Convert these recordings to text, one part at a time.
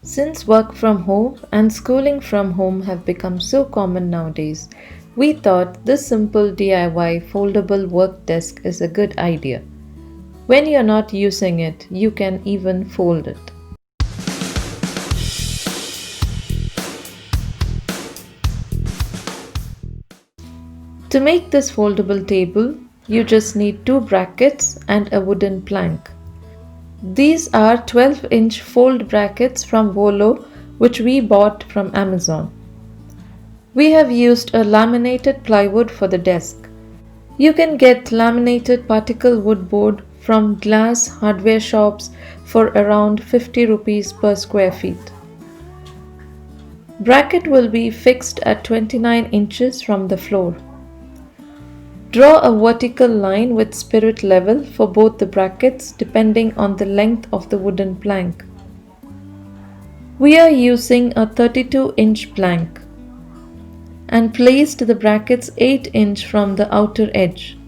Since work from home and schooling from home have become so common nowadays, we thought this simple DIY foldable work desk is a good idea. When you're not using it, you can even fold it. To make this foldable table, you just need two brackets and a wooden plank. These are 12-inch fold brackets from Volo, which we bought from Amazon. We have used a laminated plywood for the desk. You can get laminated particle wood board from glass hardware shops for around 50 rupees per square feet. Bracket will be fixed at 29 inches from the floor. Draw a vertical line with spirit level for both the brackets depending on the length of the wooden plank. We are using a 32-inch plank and placed the brackets 8-inch from the outer edge.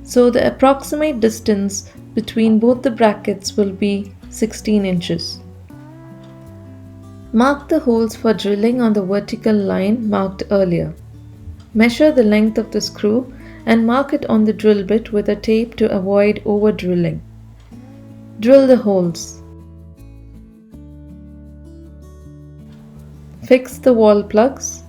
So the approximate distance between both the brackets will be 16 inches. Mark the holes for drilling on the vertical line marked earlier. Measure the length of the screw and mark it on the drill bit with a tape to avoid over drilling. Drill the holes. Fix the wall plugs.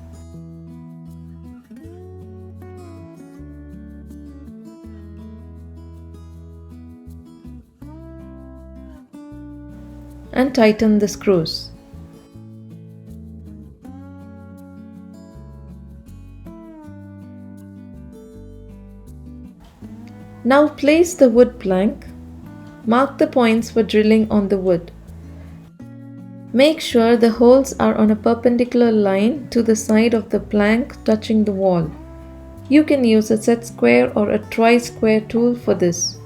And tighten the screws. Now place the wood plank. Mark the points for drilling on the wood. Make sure the holes are on a perpendicular line to the side of the plank touching the wall. You can use a set square or a tri-square tool for this.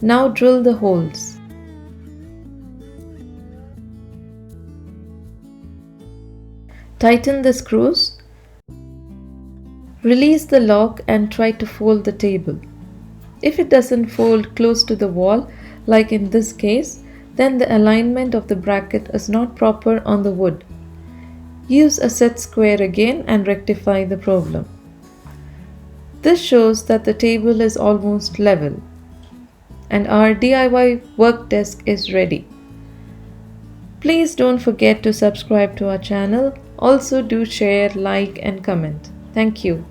Now drill the holes. Tighten the screws. Release the lock and try to fold the table. If it doesn't fold close to the wall, like in this case, then the alignment of the bracket is not proper on the wood. Use a set square again and rectify the problem. This shows that the table is almost level. And our DIY work desk is ready. Please don't forget to subscribe to our channel. Also do share, like and comment. Thank you.